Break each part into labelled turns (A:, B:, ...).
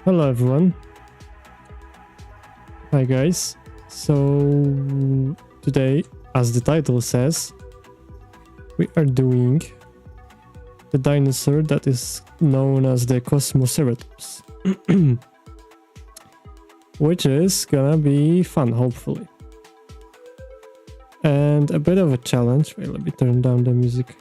A: Hello everyone. Hi guys. So today, as the title says, we are doing the dinosaur that is known as the Kosmoceratops. Which is gonna be fun, hopefully. And a bit of a challenge. Wait, let me turn down the music.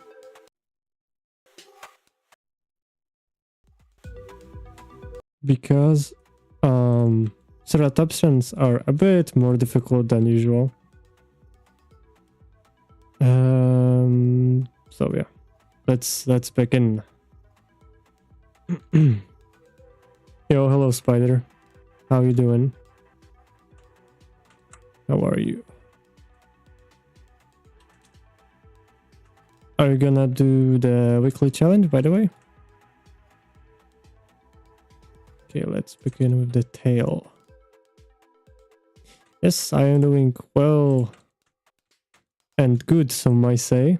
A: Because ceratopsians are a bit more difficult than usual. So yeah, let's begin. Yo, hello spider. How you doing? How are you? Are you gonna do the weekly challenge, by the way? Okay, let's begin with the tail. Yes, I am doing well and good, some might say.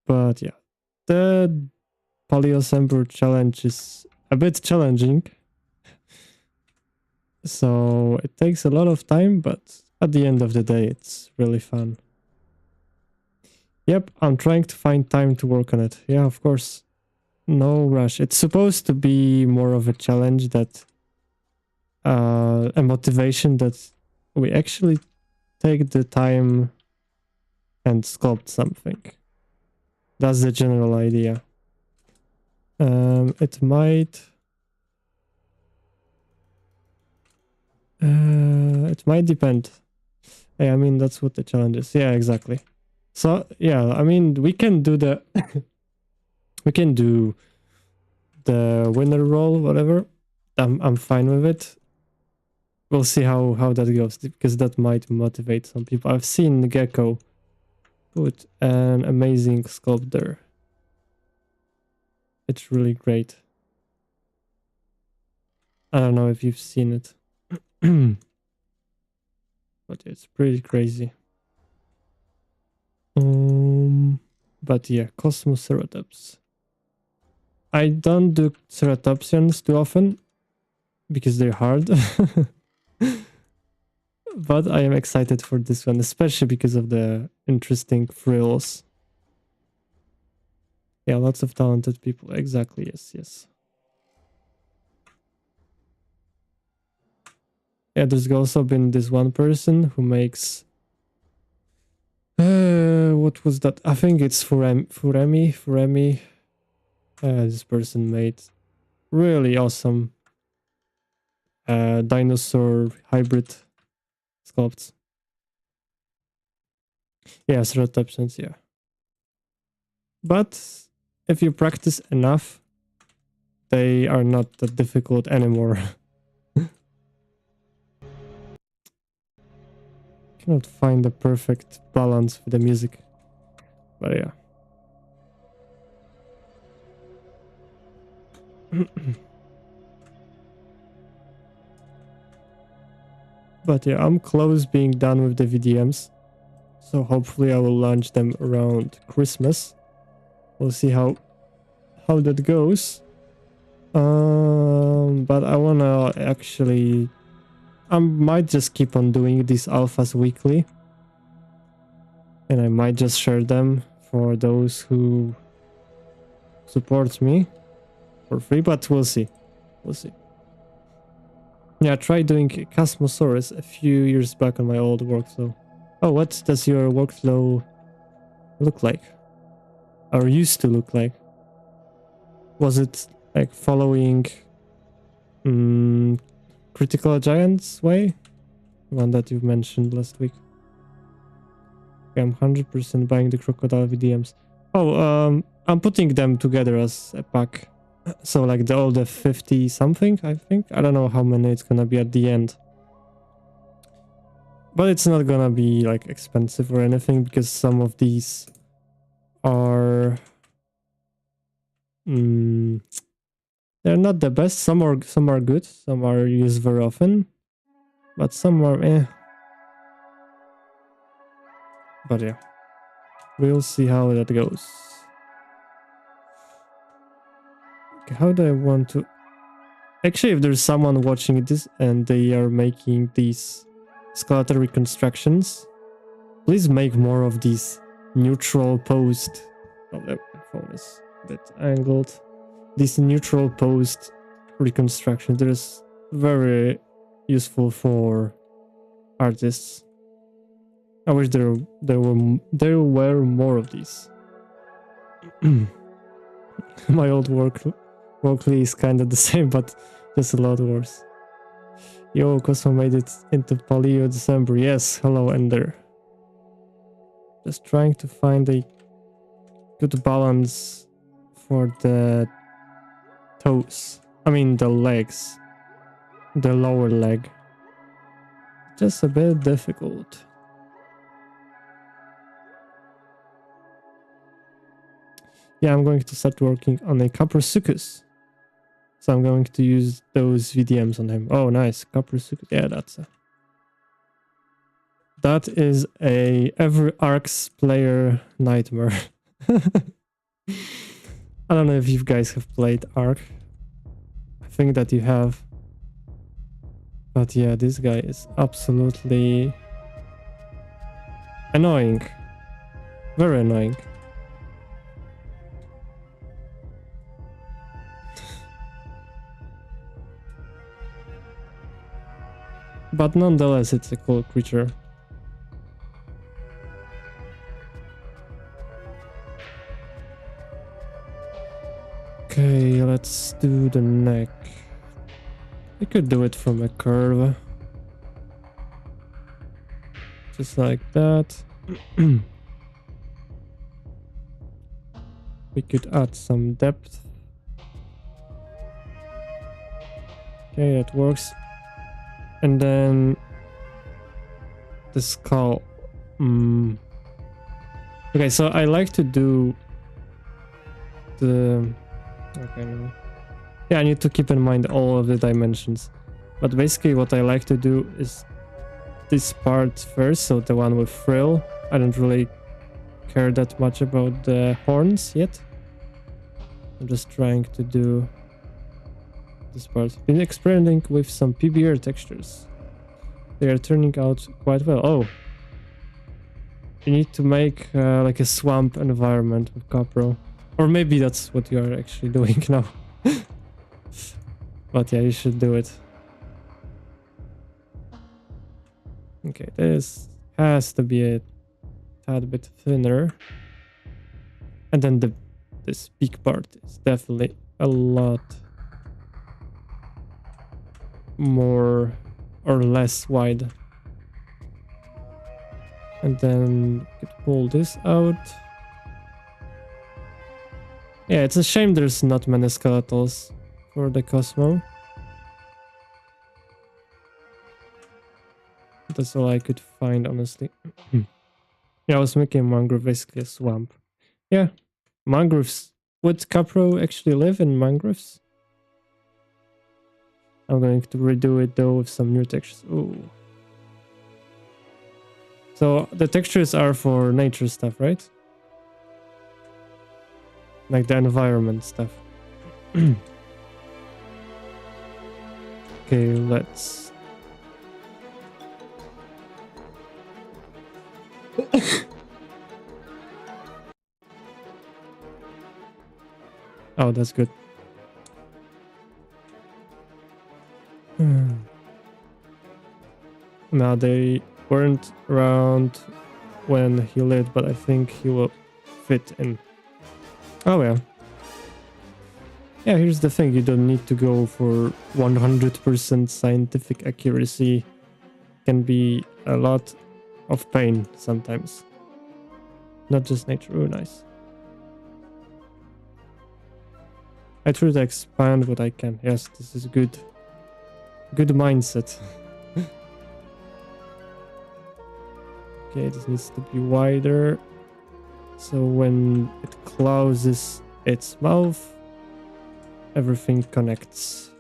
A: But yeah, the Paleocember challenge is a bit challenging. So it takes a lot of time, but at the end of the day, it's really fun. Yep, I'm trying to find time to work on it. Yeah, of course. No rush. It's supposed to be more of a challenge that a motivation that we actually take the time and sculpt something. That's the general idea. It might depend. Yeah, I mean that's what the challenge is. Yeah, exactly. So yeah, I mean we can do the we can do the winner roll, whatever. I'm fine with it. We'll see how that goes, because that might motivate some people. I've seen Gecko put an amazing sculpt there. It's really great. I don't know if you've seen it. But it's pretty crazy. But yeah, Kosmoceratops. I don't do ceratopsians too often because they're hard. But I am excited for this one, especially because of the interesting frills. Yeah, lots of talented people. Exactly, yes. Yeah, there's also been this one person who makes... what was that? I think it's Furemi. This person made really awesome dinosaur hybrid sculpts. Yeah, ceratopsians, yeah. But if you practice enough, they are not that difficult anymore. Cannot find the perfect balance with the music. But yeah. But yeah, I'm close being done with the VDMs. So hopefully I will launch them around Christmas. We'll see how that goes. But I wanna actually... I might just keep on doing these alphas weekly. And I might just share them for those who support me for free, but we'll see. We'll see. Yeah, I tried doing Kosmosaurus a few years back on my old workflow. Oh, what does your workflow look like? Or used to look like? Was it like following Critical Giants way? The one that you mentioned last week. Okay, I'm 100% buying the crocodile VDMs. Oh, I'm putting them together as a pack. So like all the 50 something, I think. I don't know how many it's gonna be at the end. But it's not gonna be like expensive or anything, because some of these are... they're not the best. Some are good. Some are used very often. But some are eh. But yeah. We'll see how that goes. Okay, how do I want to... Actually, if there's someone watching this and they are making these skeletal reconstructions, please make more of these neutral posed. Oh, the phone is a bit angled. These neutral posed reconstructions. There's very useful for artists. I wish there were more of these. My old workly is kind of the same, but just a lot worse. Yo, Cosmo made it into Paleo December. Yes, hello, Ender. Just trying to find a good balance for the toes. I mean the legs. The lower leg. Just a bit difficult. Yeah, I'm going to start working on a Coprosuchus. So I'm going to use those VDMs on him. Oh, nice. Coprosuchus. Yeah, that is a every Arcs player nightmare. I don't know if you guys have played Arc. I think that you have. But yeah, this guy is absolutely annoying. Very annoying. But nonetheless, it's a cool creature. Okay, let's do the neck. We could do it from a curve. Just like that. We could add some depth. Okay, that works. And then the skull. Okay, so I like to do the... Okay, no. Yeah, I need to keep in mind all of the dimensions. But basically what I like to do is this part first, so the one with frill. I don't really care that much about the horns yet. I'm just trying to do this part. Been experimenting with some PBR textures. They are turning out quite well. Oh, you need to make like a swamp environment with Copro. Or maybe that's what you are actually doing now. But yeah, you should do it. Okay, this has to be a tad bit thinner. And then this big part is definitely a lot more or less wide. And then we could pull this out. Yeah, it's a shame there's not many skeletals for the Cosmo. That's all I could find, honestly. Yeah, I was making mangrove basically a swamp. Yeah, mangroves. Would Capro actually live in mangroves? I'm going to redo it though with some new textures. Ooh. So the textures are for nature stuff, right? Like the environment stuff. Okay, let's... Oh, that's good. Now they weren't around when he lived, but I think he will fit in. Oh yeah. Yeah, here's the thing, you don't need to go for 100% scientific accuracy. Can be a lot of pain sometimes. Not just nature. Oh, nice. I try to expand what I can. Yes, this is good. Good mindset. Okay, this needs to be wider. So when it closes its mouth, everything connects.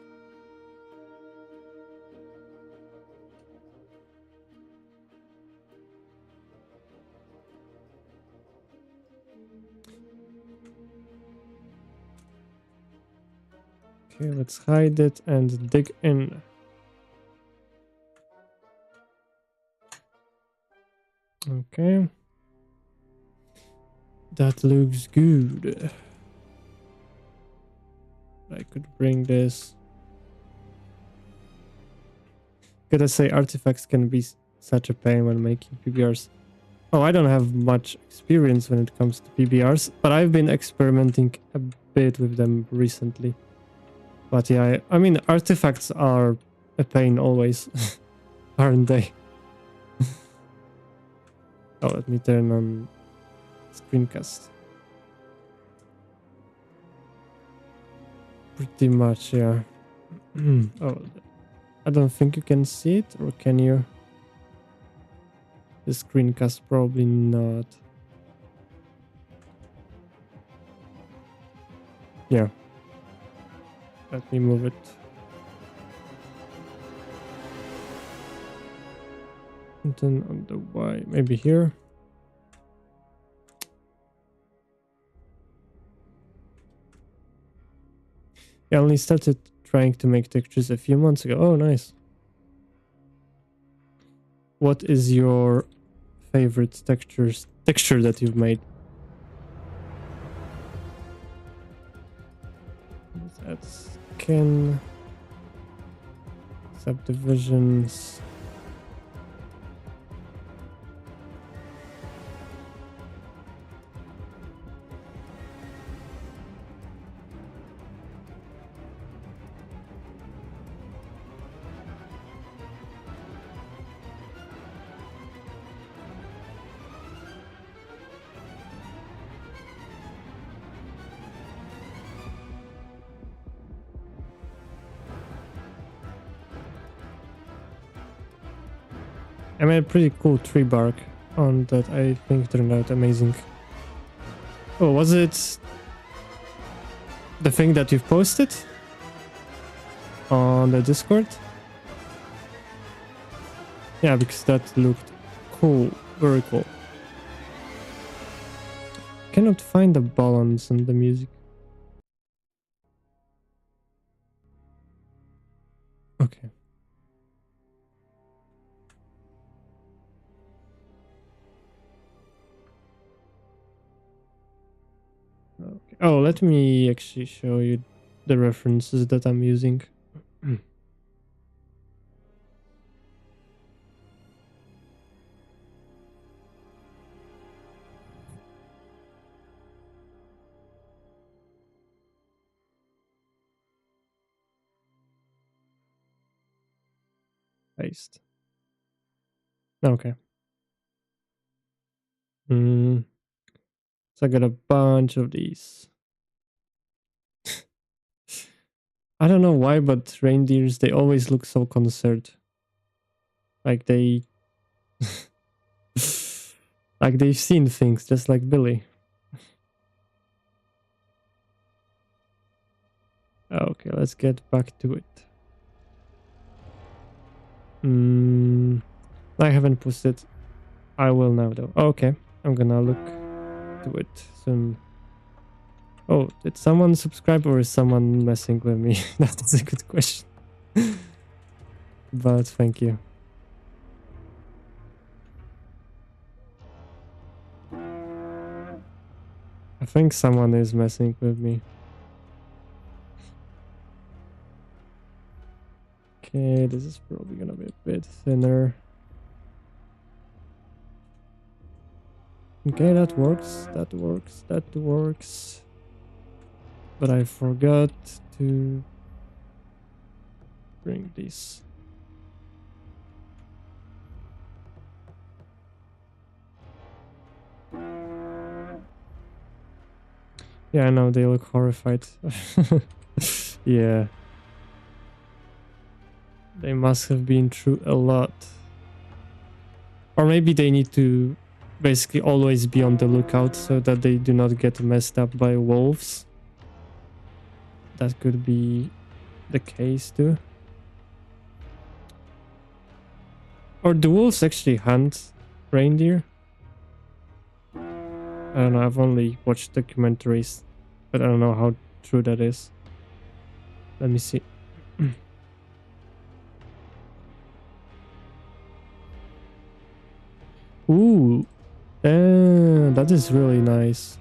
A: Okay, let's hide it and dig in. Okay. That looks good. I could bring this. Gotta say, artifacts can be such a pain when making PBRs. Oh, I don't have much experience when it comes to PBRs, but I've been experimenting a bit with them recently. But yeah, I mean, artifacts are a pain always, aren't they? Oh, let me turn on screencast. Pretty much, yeah. Oh, I don't think you can see it, or can you? The screencast probably not. Yeah. Let me move it. And then on the Y, maybe here. I only started trying to make textures a few months ago. Oh, nice. What is your favorite texture that you've made? That's skin, subdivisions. I made a pretty cool tree bark on that. I think turned out amazing. Oh, was it the thing that you've posted on the Discord? Yeah, because that looked cool, very cool. Cannot find the balance in the music. Okay. Okay. Oh, let me actually show you the references that I'm using. Paste. Okay. So I got a bunch of these. I don't know why, but reindeers, they always look so concerned. Like they... like they've seen things, just like Billy. Okay, let's get back to it. I haven't posted. I will now though. Okay, I'm gonna look to it soon. Oh, did someone subscribe or is someone messing with me? That's a good question. But thank you. I think someone is messing with me. Okay, this is probably gonna be a bit thinner. Okay, that works, that works, that works. But I forgot to bring this. Yeah, I know, they look horrified. Yeah. They must have been through a lot. Or maybe they need to basically always be on the lookout so that they do not get messed up by wolves. That could be the case too. Or do wolves actually hunt reindeer? I don't know, I've only watched documentaries, but I don't know how true that is. Let me see. Ooh, that is really nice.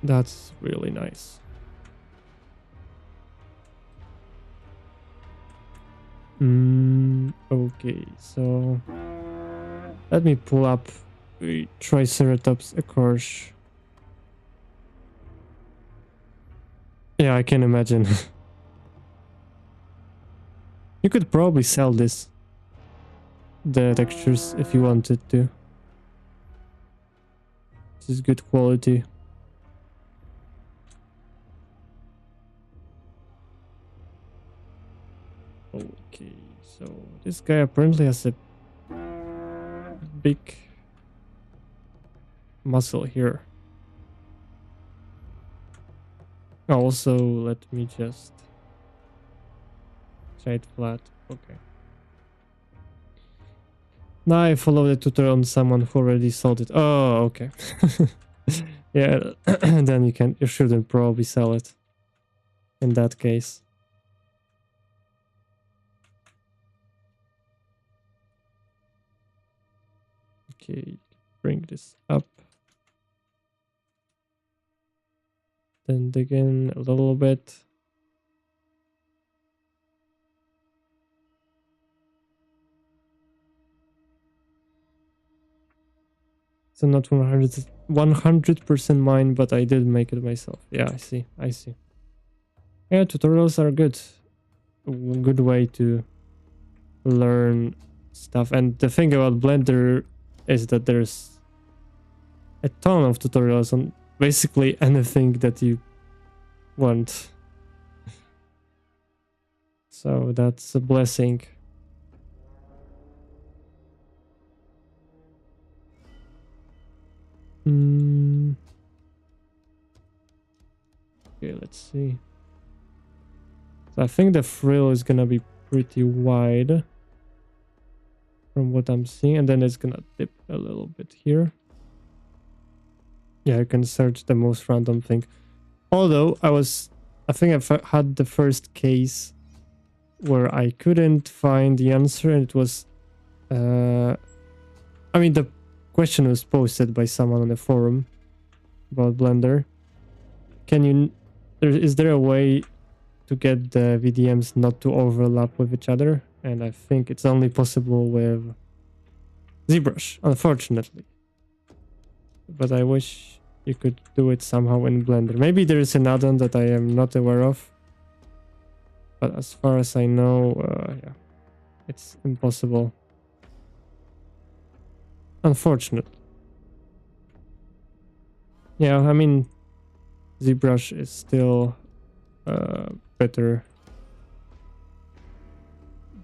A: That's really nice. Okay, so let me pull up a Triceratops, of course. Yeah, I can imagine. You could probably sell the textures if you wanted to. This is good quality. Okay, so this guy apparently has a big muscle here. Also, let me just try it flat. Okay. Now I follow the tutorial on someone who already sold it. Oh, okay. Yeah, then you shouldn't probably sell it in that case. Okay, bring this up. Then dig in a little bit. So not 100% mine, but I did make it myself. Yeah, I see. Yeah, tutorials are good. A good way to learn stuff. And the thing about Blender is that there's a ton of tutorials on basically anything that you want. So that's a blessing. Okay, let's see. So I think the frill is gonna be pretty wide from what I'm seeing, and then it's gonna dip a little bit here. Yeah, you can search the most random thing. Although I think I've had the first case where I couldn't find the answer, and it was, I mean, the question was posted by someone on the forum about Blender. Is there a way to get the VDMs not to overlap with each other? And I think it's only possible with ZBrush, unfortunately. But I wish you could do it somehow in Blender. Maybe there is an add-on that I am not aware of. But as far as I know, yeah, it's impossible. Unfortunately. Yeah, I mean, ZBrush is still better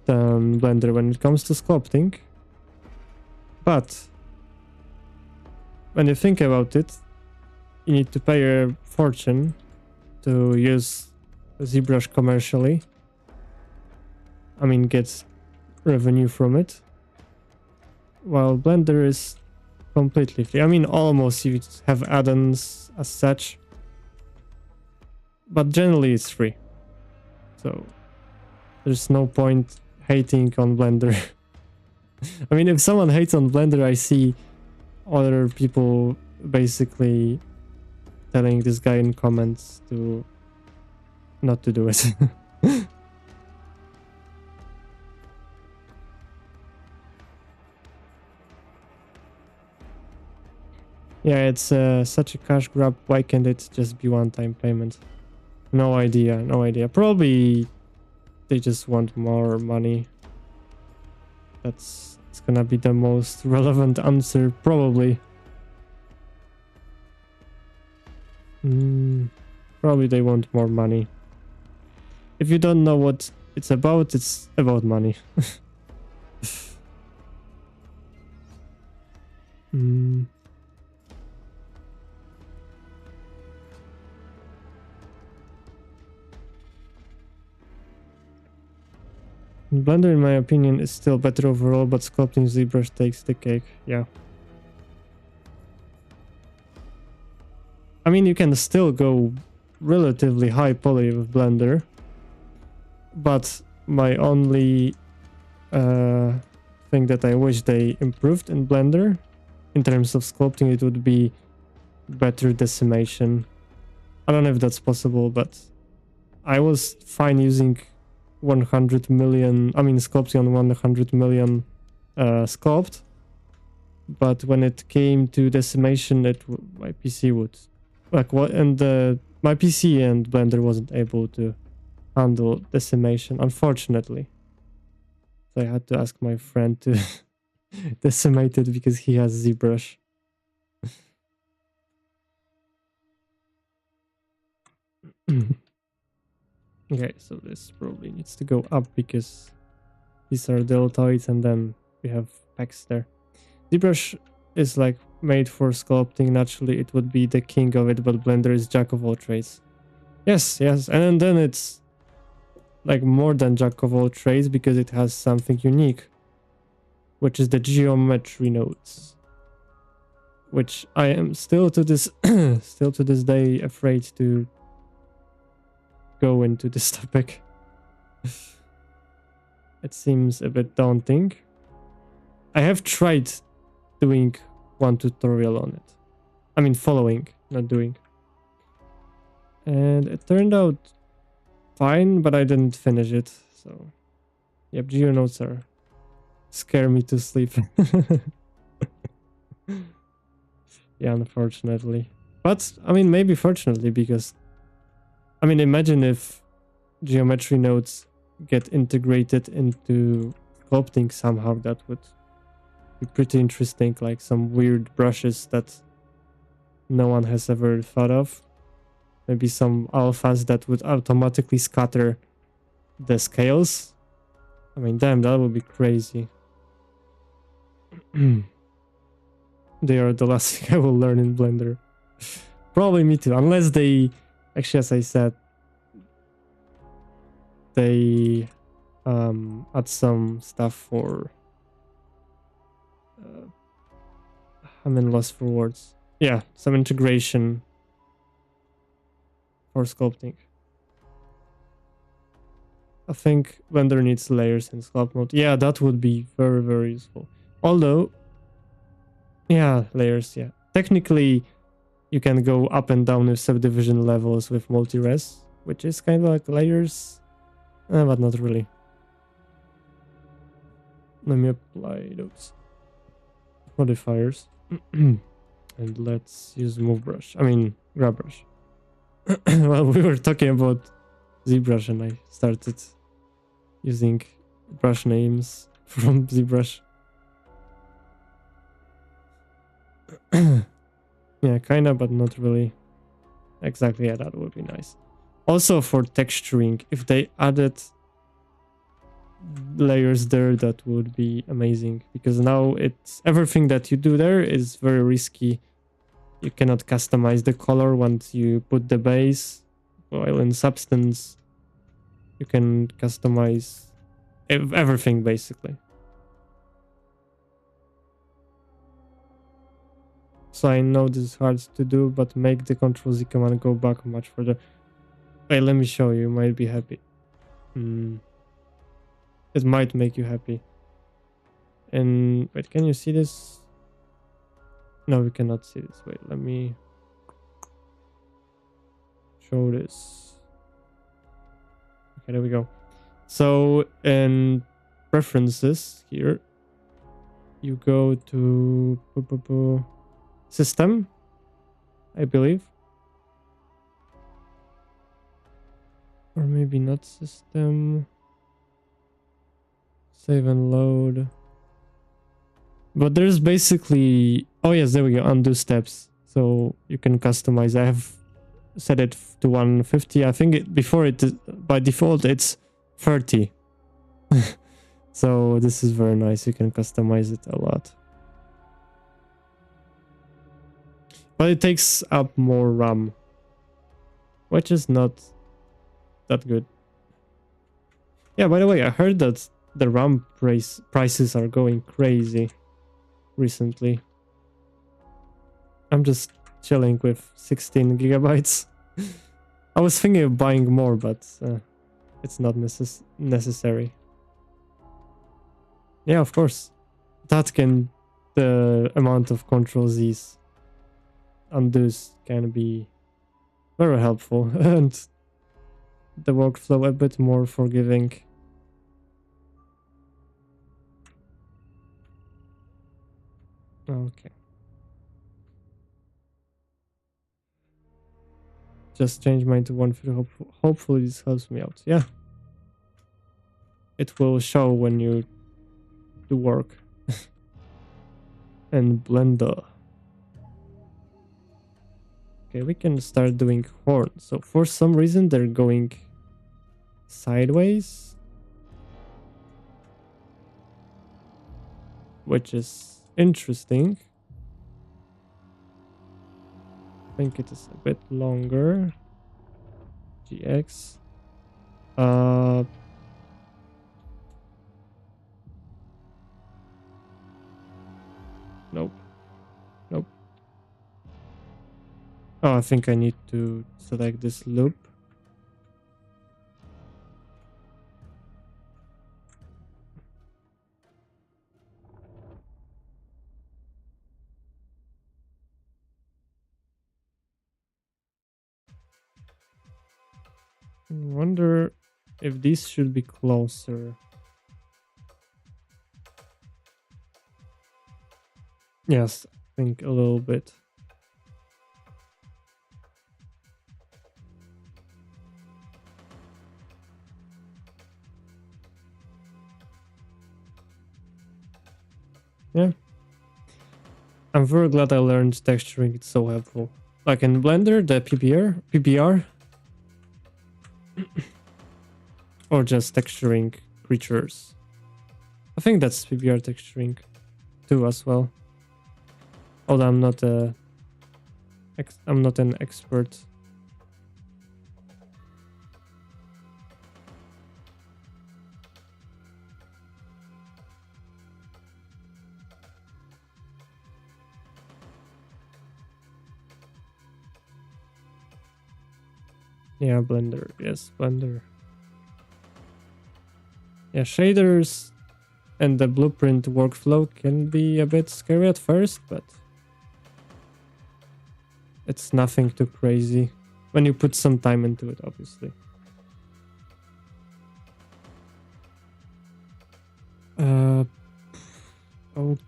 A: than Blender when it comes to sculpting. But when you think about it, you need to pay a fortune to use ZBrush commercially. I mean, get revenue from it. While Blender is completely free. I mean, almost you have add-ons as such. But generally it's free. So there's no point hating on Blender. I mean, if someone hates on Blender, I see other people basically telling this guy in comments to not to do it. Yeah, it's such a cash grab. Why can't it just be one-time payment? No idea, no idea. Probably they just want more money. It's gonna be the most relevant answer, probably. Probably they want more money. If you don't know what it's about money. Blender, in my opinion, is still better overall, but sculpting ZBrush takes the cake. Yeah. I mean, you can still go relatively high poly with Blender, but my only thing that I wish they improved in Blender in terms of sculpting, it would be better decimation. I don't know if that's possible, but I was fine using 100 million, I mean sculpting on 100 million sculpt, but when it came to decimation, my PC would like what, and my PC and Blender wasn't able to handle decimation, unfortunately. So I had to ask my friend to decimate it because he has ZBrush. Okay, so this probably needs to go up because these are deltoids and then we have pecs there. ZBrush is like made for sculpting. Naturally, it would be the king of it, but Blender is jack of all trades. Yes, and then it's like more than jack of all trades because it has something unique, which is the geometry nodes, which I am still to this day afraid to go into this topic. It seems a bit daunting. I have tried doing one tutorial on it. I mean following, not doing. And it turned out fine, but I didn't finish it. So, yep, geonodes scare me to sleep. Yeah, unfortunately. But, I mean, maybe fortunately, because, I mean, imagine if geometry nodes get integrated into sculpting somehow. That would be pretty interesting, like some weird brushes that no one has ever thought of. Maybe some alphas that would automatically scatter the scales. I mean, damn, that would be crazy. They are the last thing I will learn in Blender. Probably me too, unless they... Actually, as I said, they add some stuff for... I'm in loss for words. Yeah, some integration for sculpting. I think Blender needs layers in sculpt mode. Yeah, that would be very, very useful. Although, yeah, layers, yeah. Technically, you can go up and down with subdivision levels with multi-res, which is kind of like layers, but not really. Let me apply those modifiers. And let's use move brush. I mean, grab brush. Well, we were talking about ZBrush and I started using brush names from ZBrush. Yeah, kinda, but not really. Exactly, yeah, that would be nice. Also for texturing, if they added layers there, that would be amazing. Because now it's everything that you do there is very risky. You cannot customize the color once you put the base. While in Substance, you can customize everything basically. So I know this is hard to do, but make the Ctrl-Z command go back much further. Wait, let me show you. You might be happy. It might make you happy. And wait, can you see this? No, we cannot see this. Wait, let me show this. Okay, there we go. So in preferences here, you go to system, I believe. Or maybe not system. Save and load. But there's basically... Oh yes, there we go. Undo steps. So you can customize. I have set it to 150. I think before it, by default, it's 30. So this is very nice. You can customize it a lot. But it takes up more RAM, which is not that good. Yeah, by the way, I heard that the RAM prices are going crazy recently. I'm just chilling with 16 gigabytes. I was thinking of buying more, but it's not necessary. Yeah, of course. The amount of Control Z's undos can be very helpful and the workflow a bit more forgiving. Okay. Just change mine to 150. Hopefully this helps me out. Yeah. It will show when you do work. And Blender. Okay, we can start doing horns. So for some reason they're going sideways, which is interesting. I think it is a bit longer. GX. Nope. Nope. Oh, I think I need to select this loop. I wonder if this should be closer. Yes, I think a little bit. Yeah. I'm very glad I learned texturing. It's so helpful. Like in Blender, the PBR, or just texturing creatures. I think that's PBR texturing too as well. Although I'm not an expert. Yeah, Blender. Yes, Blender. Yeah, shaders and the blueprint workflow can be a bit scary at first, but it's nothing too crazy when you put some time into it, obviously. Okay.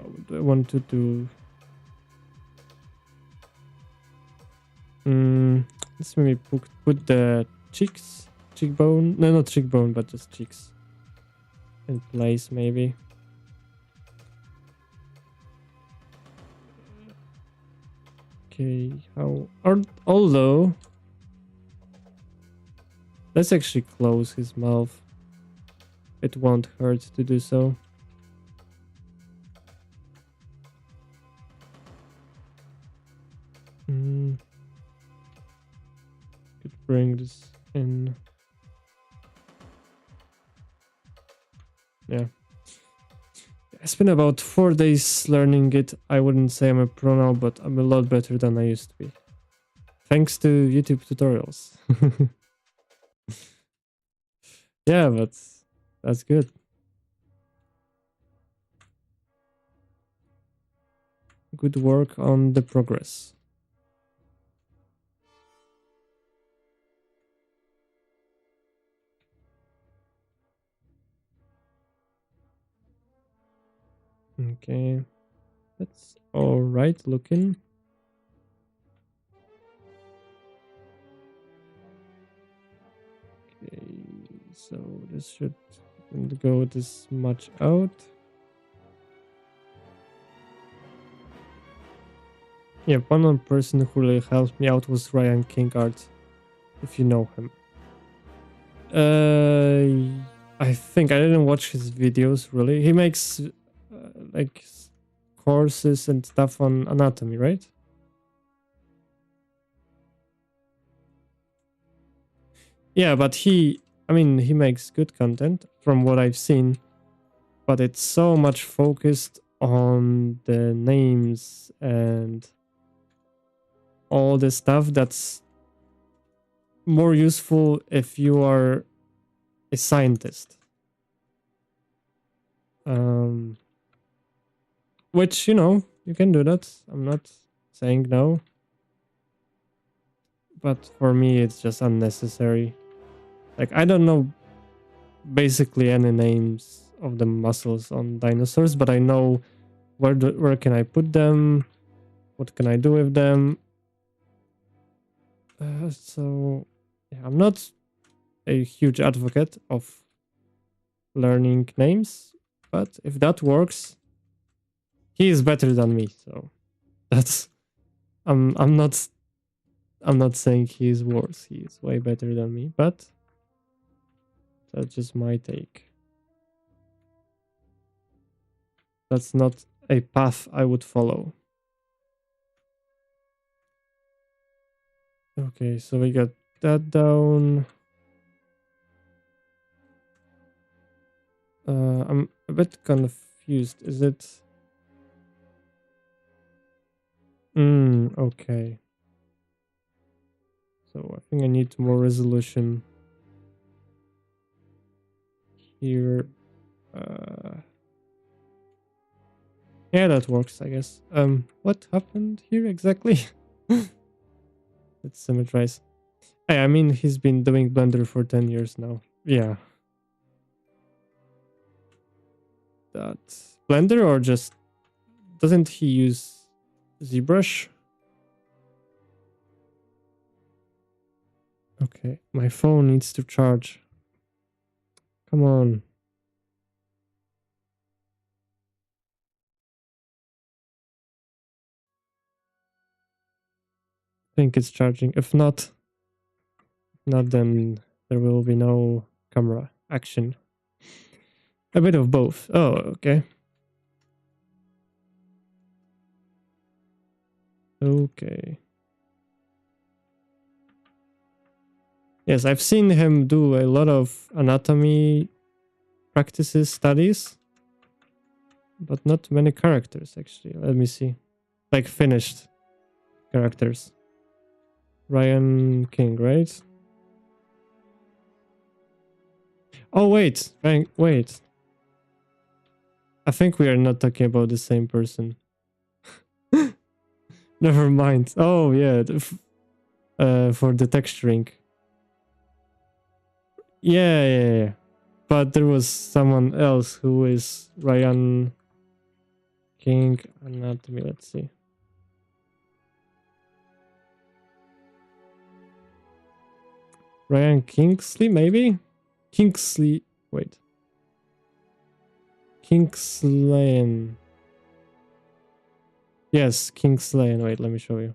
A: What do I want to do? Let's maybe put the cheekbone. No, not cheekbone, but just cheeks in place, maybe. Okay, although let's actually close his mouth. It won't hurt to do so. Could bring this in. Yeah. I spent about 4 days learning it. I wouldn't say I'm a pro now, but I'm a lot better than I used to be. Thanks to YouTube tutorials. Yeah, but that's good. Good work on the progress. Okay, that's all right looking. Okay, so this should go this much out. Yeah, one person who really helped me out was Ryan Kingart, if you know him. I think I didn't watch his videos really. He makes like courses and stuff on anatomy, right? Yeah, but he makes good content from what I've seen, but it's so much focused on the names and all the stuff that's more useful if you are a scientist. Which, you can do that. I'm not saying no. But for me, it's just unnecessary. Like, I don't know basically any names of the muscles on dinosaurs, but I know where can I put them, what can I do with them. So yeah, I'm not a huge advocate of learning names, but if that works, he is better than me. So that's I'm not saying he is worse. He is way better than me, but that's just my take. That's not a path I would follow. Okay, so we got that down. I'm a bit confused. Is it? Okay. So I think I need more resolution here. Yeah, that works, I guess. What happened here exactly? Let's symmetrize. I mean, he's been doing Blender for 10 years now. Yeah. That Blender, or just doesn't he use ZBrush? Okay, my phone needs to charge. Come on. I think it's charging. If not, then there will be no camera action. A bit of both. Oh, okay. Okay. Yes, I've seen him do a lot of anatomy practices, studies, but not many characters, actually. Let me see. Like finished characters. Ryan King, right? Oh, wait. Wait. I think we are not talking about the same person. Never mind. Oh, yeah. For the texturing. Yeah. But there was someone else who is Ryan King Anatomy. Let's see. Ryan Kingsley, maybe? Kingsley. Wait. Kingslayen. Yes, Kingslayen. Wait, let me show you.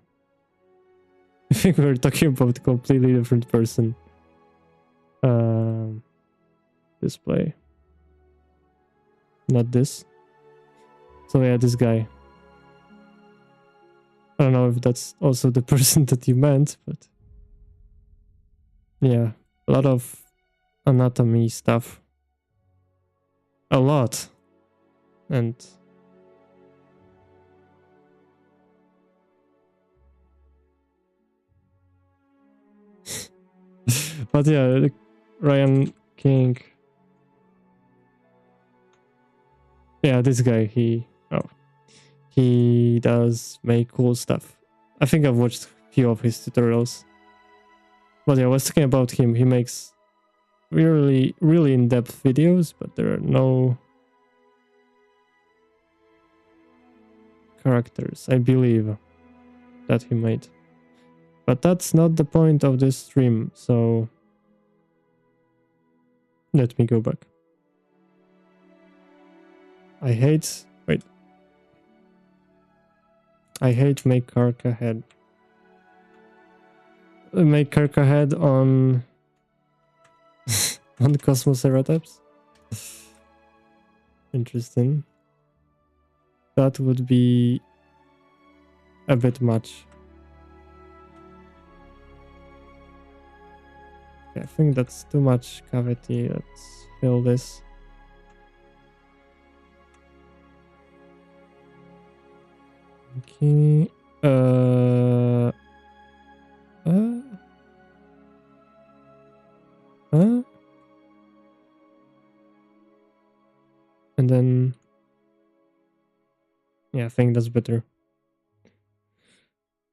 A: I think we're talking about a completely different person. Display. Not this. So yeah, this guy. I don't know if that's also the person that you meant, but yeah, a lot of anatomy stuff. A lot. And but yeah, Ryan King. Yeah, this guy, he does make cool stuff. I think I've watched a few of his tutorials. But yeah, I was talking about him. He makes really, really in-depth videos, but there are no characters, I believe, that he made. But that's not the point of this stream, so let me go back. I hate make Karka head. Make Karka head on on Kosmoceratops. Interesting. That would be a bit much. Okay, I think that's too much cavity. Let's fill this. Okay. Uh, and then, yeah, I think that's better.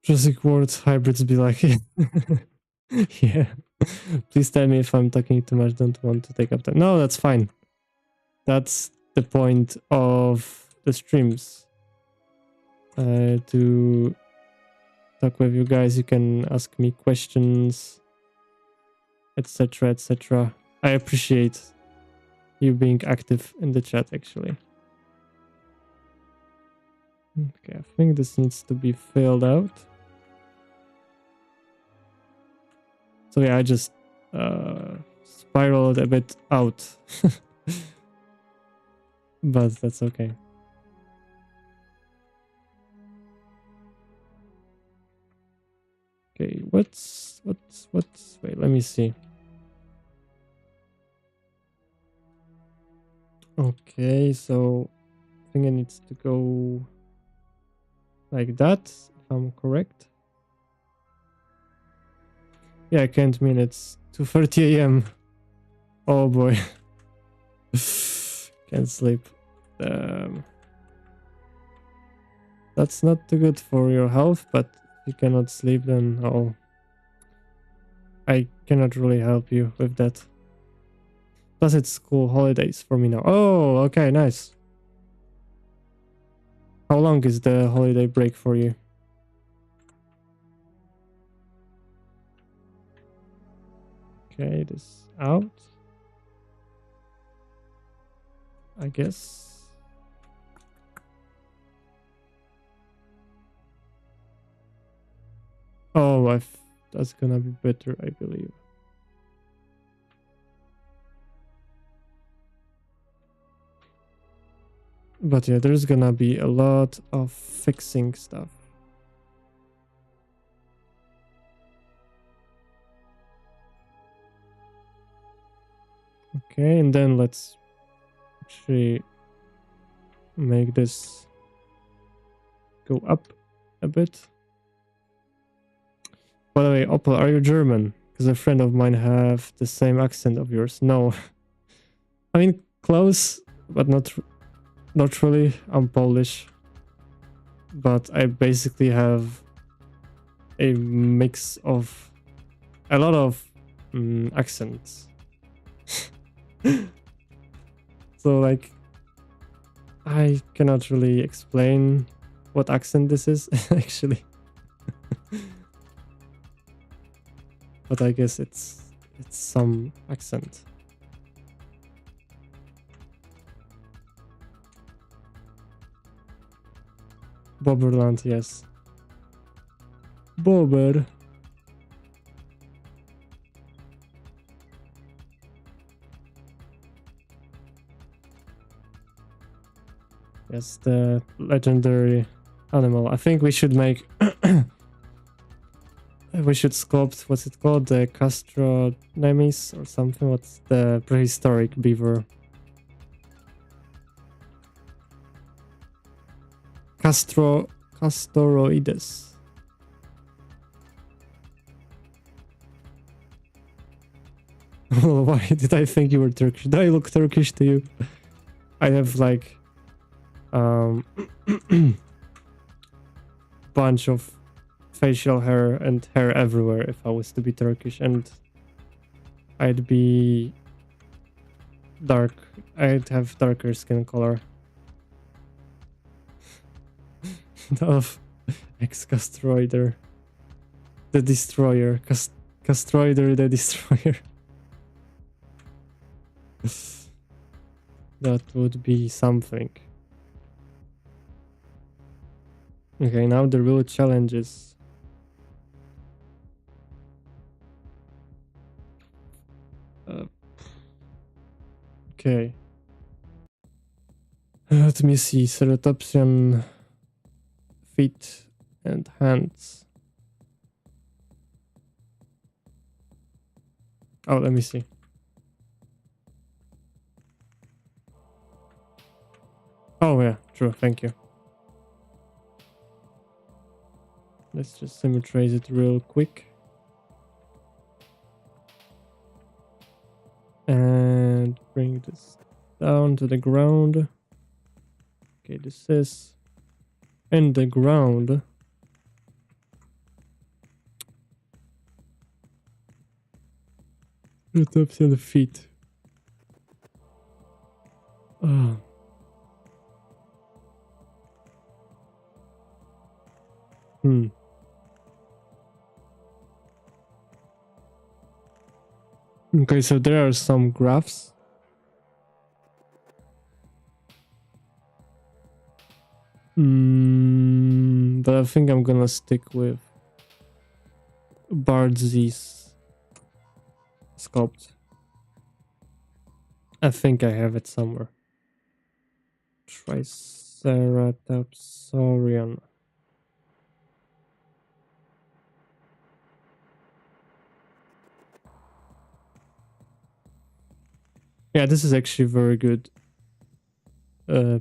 A: Jurassic World hybrids be like, yeah. Please tell me if I'm talking too much. Don't want to take up time. No, that's fine. That's the point of the streams. To talk with you guys. You can ask me questions, etc., etc. I appreciate you being active in the chat, actually. Okay, I think this needs to be filled out. So yeah, I just spiraled a bit out. But that's okay. Okay, what's wait, let me see. Okay, so I think it needs to go like that, if I'm correct. Yeah, I can't mean it's 2:30 a.m. Oh boy. Can't sleep. That's not too good for your health, but if you cannot sleep, then oh, I cannot really help you with that. Plus it's school holidays for me now. Oh, okay, nice. How long is the holiday break for you? Okay, this out. I guess. Oh, that's gonna be better, I believe. But yeah, there's gonna be a lot of fixing stuff. Okay, and then let's actually make this go up a bit. By the way, Opel, are you German? Because a friend of mine have the same accent of yours. No. I mean, close, but not really. I'm Polish. But I basically have a mix of a lot of accents. So like, I cannot really explain what accent this is actually. But I guess it's some accent. Bobberland, yes. Bobber. Yes, the legendary animal. I think we should make we should sculpt, what's it called? The Castronemis or something? What's the prehistoric beaver? Castoroides. Why did I think you were Turkish? Do I look Turkish to you? I have like bunch of facial hair and hair everywhere if I was to be Turkish, and I'd be dark. I'd have darker skin color. Of ex-Castroider. The Destroyer. Castroider the Destroyer. That would be something. Okay, now the real challenge is okay. Let me see. Ceratopsian feet and hands. Oh, let me see. Oh yeah, true. Thank you. Let's just symmetrize it real quick. And bring this down to the ground. Okay, this is in the ground. The tops of the feet. Oh. Okay, so there are some graphs. But I think I'm gonna stick with Bardsy's Sculpt. I think I have it somewhere. Triceratopsorian. Yeah, this is actually a very good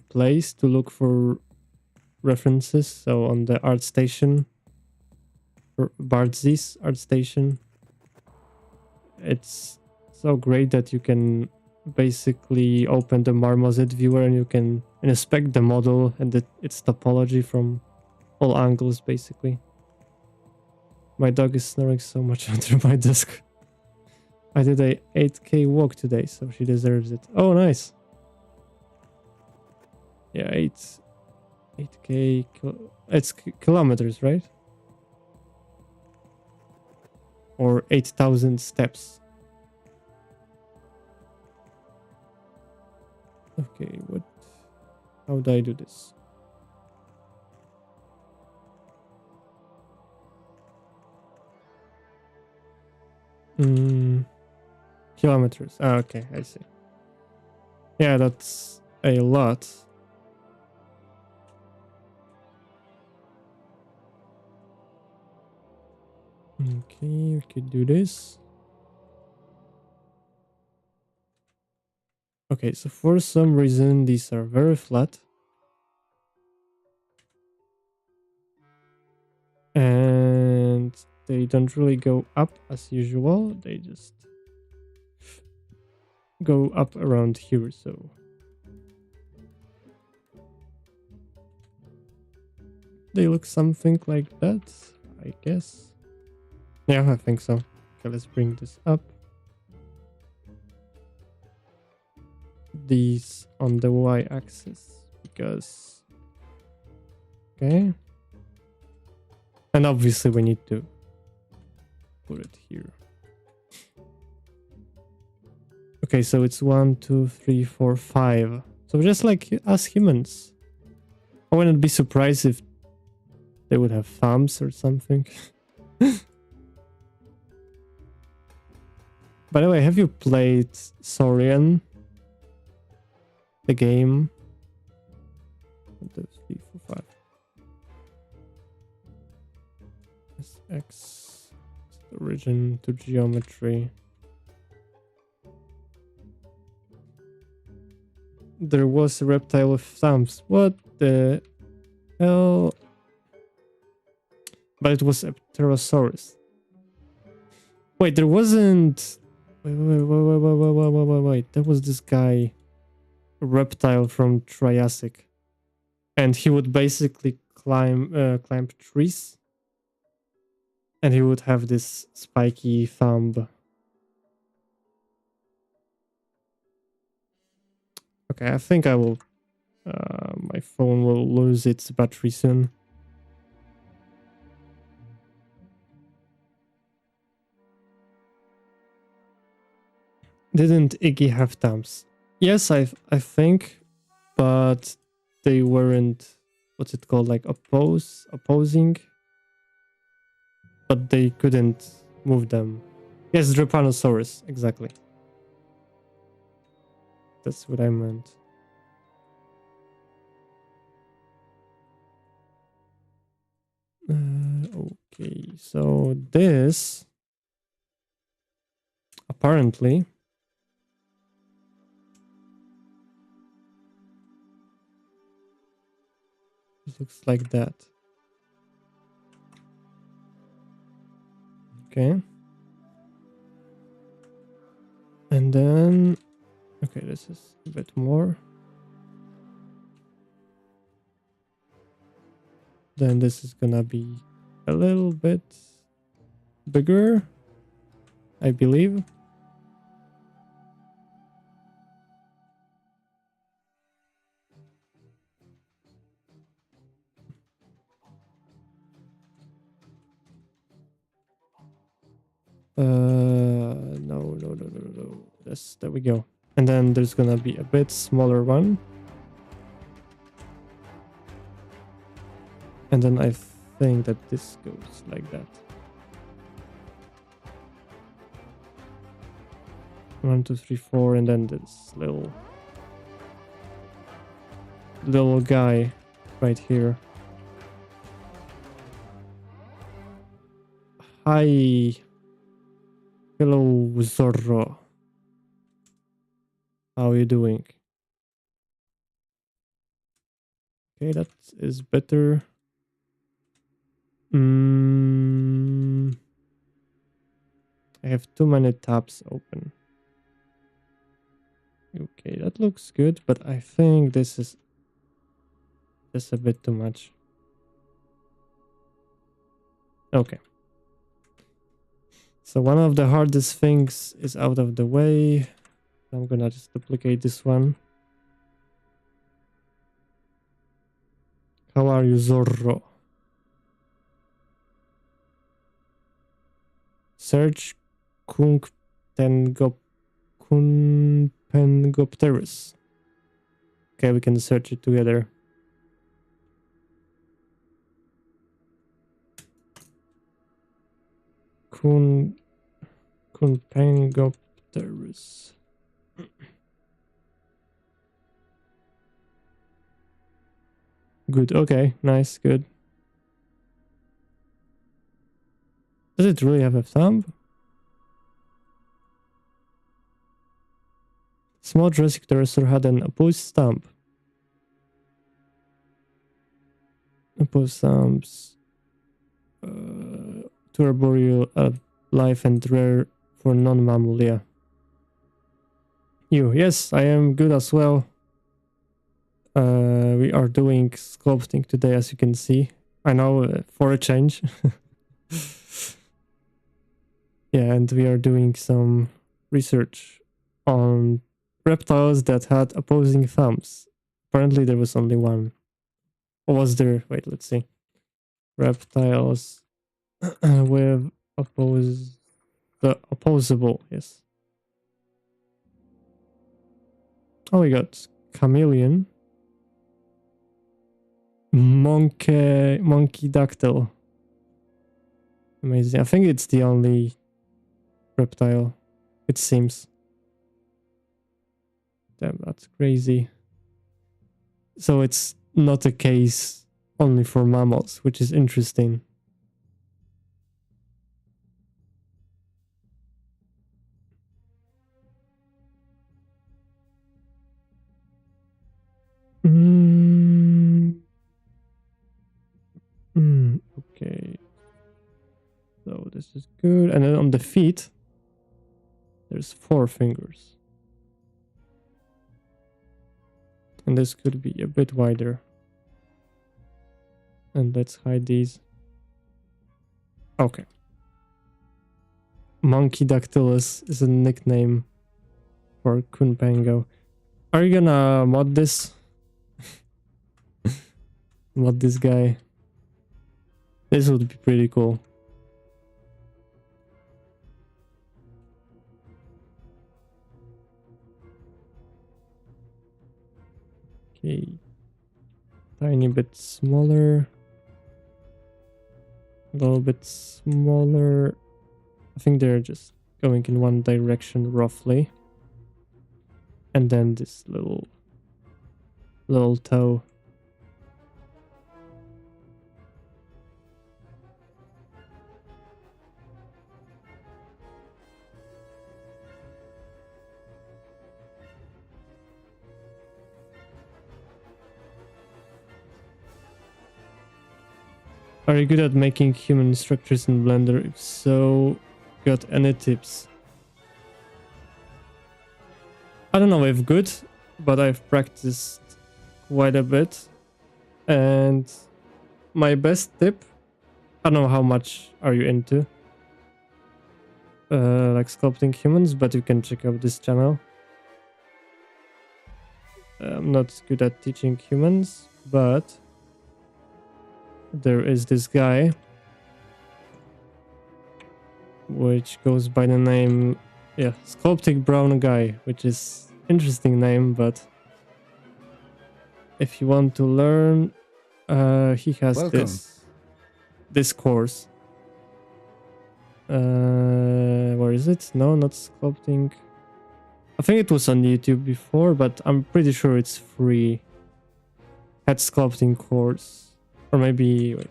A: place to look for references. So on the art station, or Bardsy's art station, it's so great that you can basically open the Marmoset viewer and you can inspect the model and its topology from all angles, basically. My dog is snoring so much under my desk. I did a 8K walk today, so she deserves it. Oh, nice. Yeah, 8K. It's kilometers, right? Or 8,000 steps. Okay, how do I do this? Kilometers. Ah, okay, I see. Yeah, that's a lot. Okay, we could do this. Okay, so for some reason these are very flat. And they don't really go up as usual. They just go up around here, so they look something like that, I guess. Yeah, I think so. Okay, let's bring this up. These on the y-axis because okay, and obviously we need to put it here. Okay, so it's 1, 2, 3, 4, 5. So just like us humans. I wouldn't be surprised if they would have thumbs or something. By the way, have you played Saurian? The game? 1, 2, 3, 4, 5. SX origin to geometry. There was a reptile with thumbs. What the hell? But it was a pterosaurus. Wait, there wasn't. Wait. There was this guy, a reptile from Triassic, and he would basically climb trees, and he would have this spiky thumb. Okay, I think I will. My phone will lose its battery soon. Didn't Iggy have thumbs? Yes, I think, but they weren't. What's it called? Like opposing. But they couldn't move them. Yes, Drepanosaurus, exactly. That's what I meant. Okay, so this apparently looks like that. Okay. And then, okay, this is a bit more. Then this is gonna be a little bit bigger, I believe. No. There we go. And then there's gonna be a bit smaller one. And then I think that this goes like that. 1, 2, 3, 4, and then this little guy right here. Hi. Hello, Zorro. How are you doing? Okay, that is better. I have too many tabs open. Okay, that looks good, but I think this is just a bit too much. Okay. So one of the hardest things is out of the way. I'm gonna just duplicate this one. How are you, Zorro? Search Kumpengopterus. Okay, we can search it together. Kumpengopterus. Good. Okay. Nice. Good. Does it really have a thumb? Small Jurassic pterosaur had an opposed thumb. Opposed thumbs. To arboreal, life and rare for non-mammalia. Yes, I am good as well. We are doing sculpting today, as you can see. I know, for a change. Yeah, and we are doing some research on reptiles that had opposing thumbs. Apparently there was only one. Or was there? Wait, let's see. Reptiles with opposable, yes. Oh, we got chameleon. Monkey dactyl. Amazing. I think it's the only reptile, it seems. Damn, that's crazy. So it's not a case only for mammals, which is interesting. Okay. So this is good. And then on the feet, there's 4 fingers. And this could be a bit wider. And let's hide these. Okay. Monkey Dactylus is a nickname for Kunpango. Are you gonna mod this? Mod this guy? This would be pretty cool. Okay. Tiny bit smaller. A little bit smaller. I think they're just going in one direction roughly. And then this little toe. Are you good at making human structures in Blender? If so, got any tips? I don't know if good, but I've practiced quite a bit. And my best tip, I don't know how much are you into like sculpting humans, but you can check out this channel. I'm not good at teaching humans, but there is this guy which goes by the name, yeah, Sculpting Brown Guy, which is interesting name, but if you want to learn, he has
B: Welcome.
A: this course. Where is it? No, not sculpting. I think it was on YouTube before, but I'm pretty sure it's free. Head sculpting course, or maybe wait,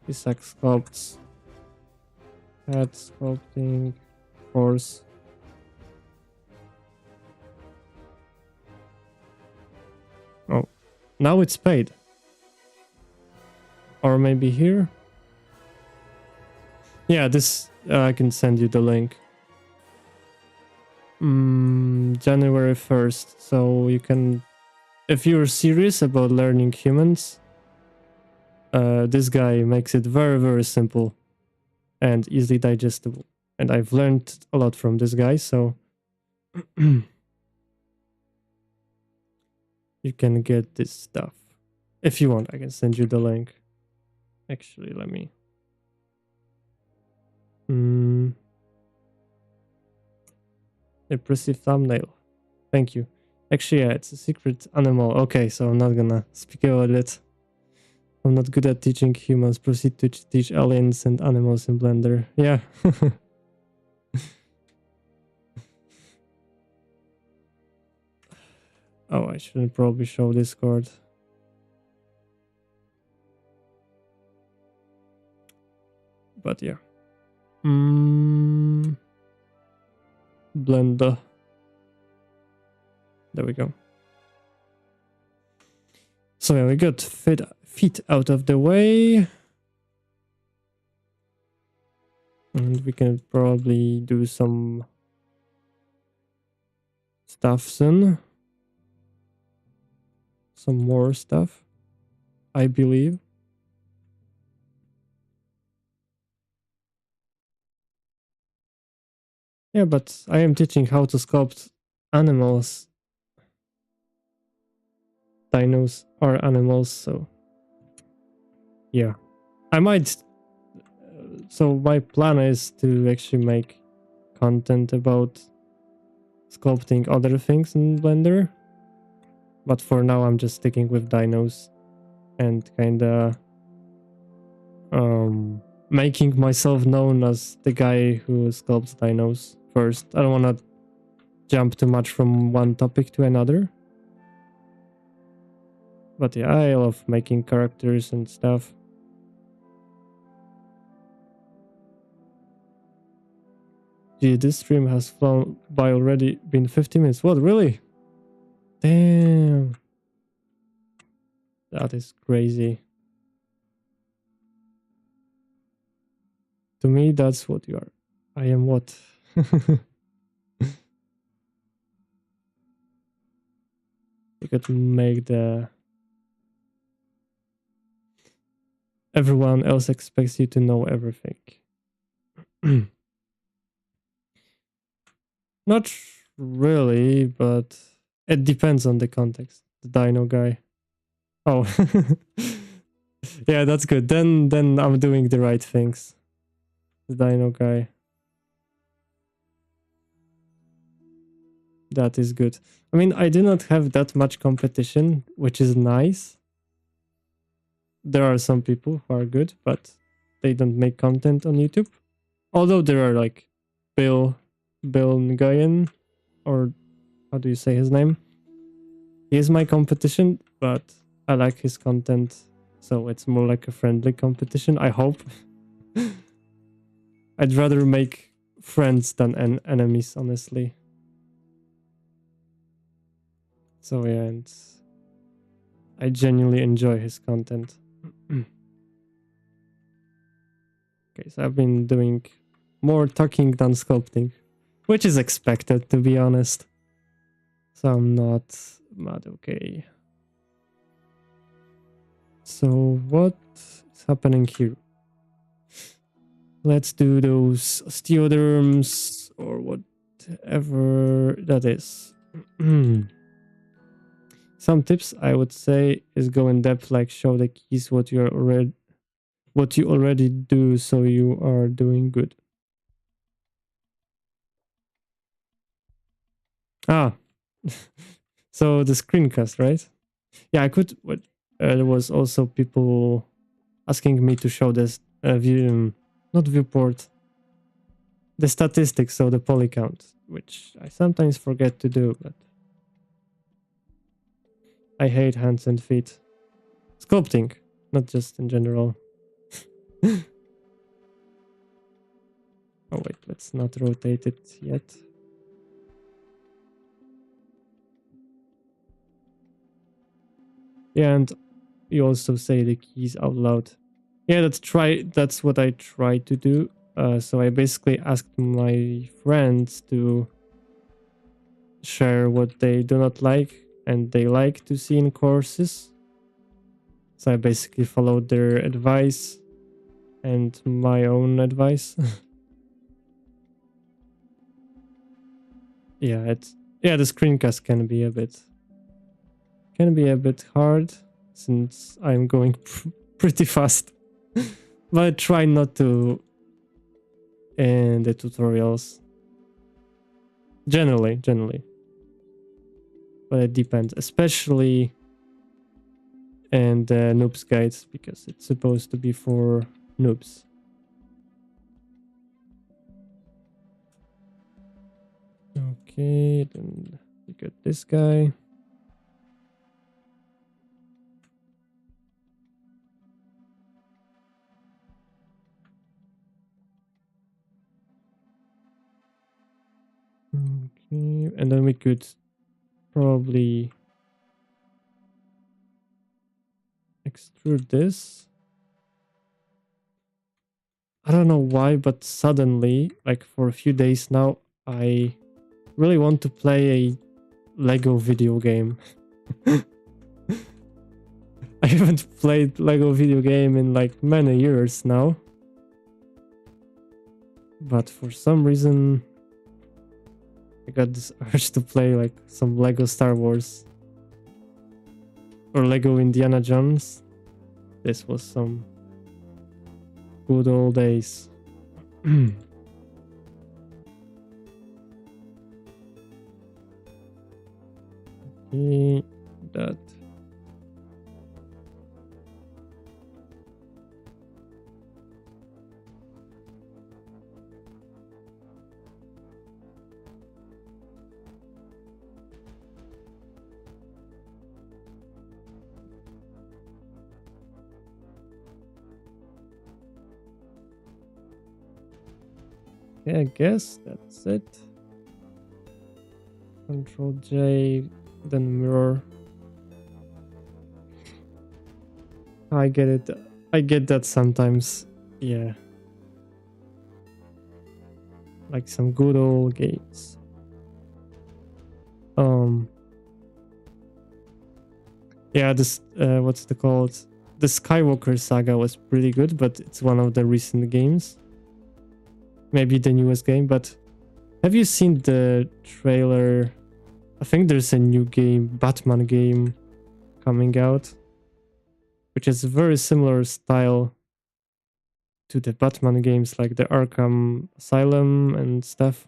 A: Isaac sculpts. Head sculpting course. Oh, now it's paid. Or maybe here. Yeah, this I can send you the link. January 1st. So you can, if you're serious about learning humans, this guy makes it very, very simple and easily digestible. And I've learned a lot from this guy, so you can get this stuff. If you want, I can send you the link. Actually, let me. Impressive thumbnail. Thank you. Actually, yeah, it's a secret animal. Okay, so I'm not gonna speak about it. I'm not good at teaching humans. Proceed to teach aliens and animals in Blender. Yeah. Oh, I shouldn't probably show Discord. But yeah. Blender. There we go. So yeah, we got feet out of the way. And we can probably do some stuff soon. Some more stuff, I believe. Yeah, but I am teaching how to sculpt animals. Dinos are animals, so yeah. I might. So my plan is to actually make content about sculpting other things in Blender. But for now, I'm just sticking with dinos and kinda making myself known as the guy who sculpts dinos first. I don't want to jump too much from one topic to another. But yeah, I love making characters and stuff. Gee, this stream has flown by already, been 50 minutes. What, really? Damn. That is crazy. To me, that's what you are. I am what? You could make the... Everyone else expects you to know everything. Not really, but it depends on the context. The dino guy. Oh. Yeah, that's good. Then I'm doing the right things. The dino guy. That is good. I mean, I do not have that much competition, which is nice. There are some people who are good, but they don't make content on YouTube. Although there are like Bill Nguyen, or how do you say his name? He is my competition, but I like his content, so it's more like a friendly competition, I hope. I'd rather make friends than enemies, honestly. So yeah, and I genuinely enjoy his content. Okay, so I've been doing more talking than sculpting, which is expected, to be honest. So I'm not mad. Okay. So what is happening here? Let's do those osteoderms or whatever that is. Some tips I would say is go in depth, like show the keys what you already do, so you are doing good. Ah, so the screencast, right? Yeah, I could. What there was also people asking me to show this not viewport, the statistics, so the poly count, which I sometimes forget to do, but I hate hands and feet. Sculpting, not just in general. Oh wait, let's not rotate it yet. Yeah, and you also say the keys out loud. Yeah, that's what I try to do. So I basically asked my friends to share what they do not like and they like to see in courses. So I basically followed their advice and my own advice. Yeah, the screencast can be a bit hard since I'm going pretty fast. But I try not to in the tutorials. Generally. But it depends, especially in the noobs guides, because it's supposed to be for noobs. Okay, then we got this guy. Okay, and then we could probably extrude this. I don't know why, but suddenly, like for a few days now, I really want to play a Lego video game. I haven't played Lego video game in like many years now. But for some reason, I got this urge to play like some Lego Star Wars. Or Lego Indiana Jones. This was some good old days. Okay, that. Okay, I guess that's it. Control J, then mirror. I get it. I get that sometimes. Yeah. Like some good old games. Yeah, this what's it called? The Skywalker saga was pretty good, but it's one of the recent games. Maybe the newest game, but have you seen the trailer? I think there's a new game, Batman game, coming out, which is a very similar style to the Batman games, like the Arkham Asylum and stuff,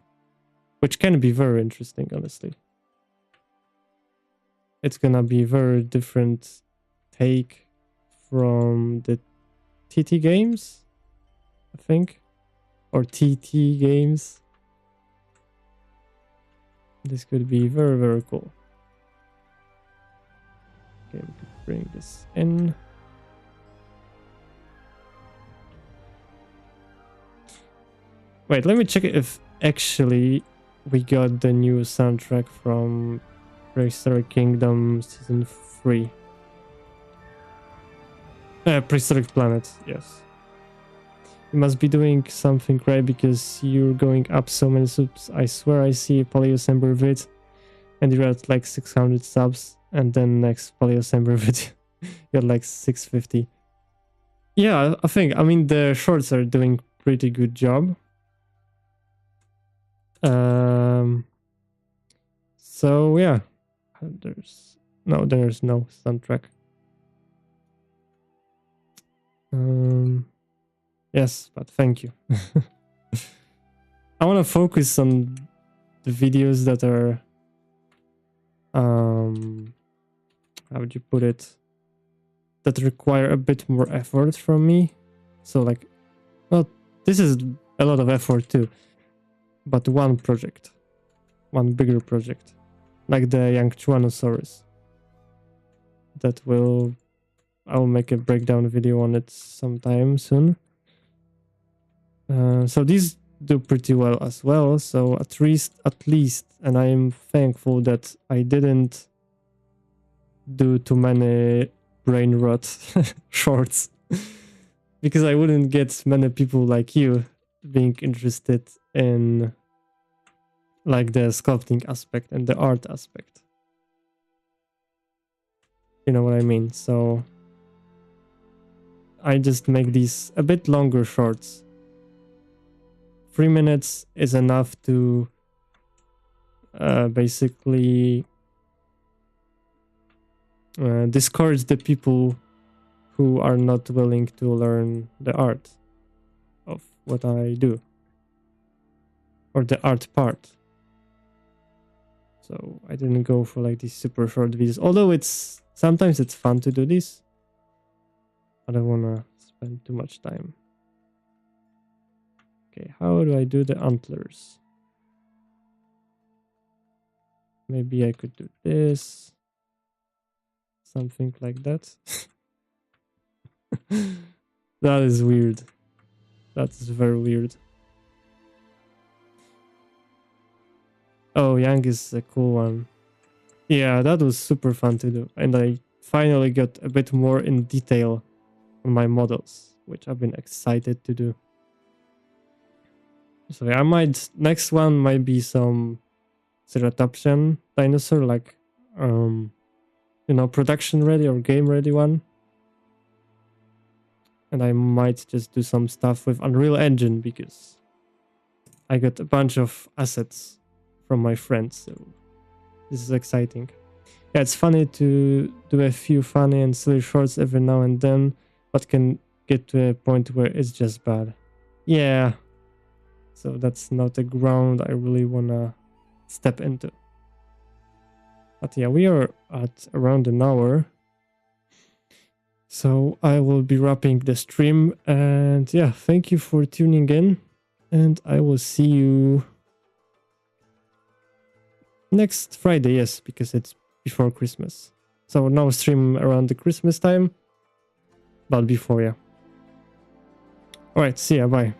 A: which can be very interesting, honestly. It's gonna be very different take from the TT games, I think, or TT games. This could be very, very cool. Okay, we could bring this in. Wait, let me check if actually we got the new soundtrack from Prehistoric Kingdom Season 3. Prehistoric Planet, yes. You must be doing something right because you're going up so many subs. I swear I see a Paleosember vid and you're at like 600 subs, and then next Paleosember vid you're like 650. Yeah, I mean the shorts are doing pretty good job. So yeah, there's no soundtrack. Yes, but thank you. I want to focus on the videos that are how would you put it, that require a bit more effort from me. So like, well, this is a lot of effort too, but one bigger project, like the young Tyrannosaurus, I'll make a breakdown video on it sometime soon. So these do pretty well as well, so at least, and I am thankful that I didn't do too many brain rot shorts, because I wouldn't get many people like you being interested in like the sculpting aspect and the art aspect. You know what I mean? So I just make these a bit longer shorts. 3 minutes is enough to basically discourage the people who are not willing to learn the art of what I do, or the art part. So I didn't go for like these super short videos, although sometimes it's fun to do this. I don't want to spend too much time. Okay, how do I do the antlers? Maybe I could do this. Something like that. That is weird. That is very weird. Oh, Yang is a cool one. Yeah, that was super fun to do. And I finally got a bit more in detail on my models, which I've been excited to do. So yeah, next one might be some ceratopsian dinosaur, like, production ready or game ready one. And I might just do some stuff with Unreal Engine because I got a bunch of assets from my friends, so this is exciting. Yeah, it's funny to do a few funny and silly shorts every now and then, but can get to a point where it's just bad. Yeah, so that's not a ground I really wanna step into. But yeah, we are at around an hour, so I will be wrapping the stream. And yeah, thank you for tuning in, and I will see you next Friday. Yes, because it's before Christmas, so no stream around the Christmas time, but before. Yeah, all right, see ya, bye.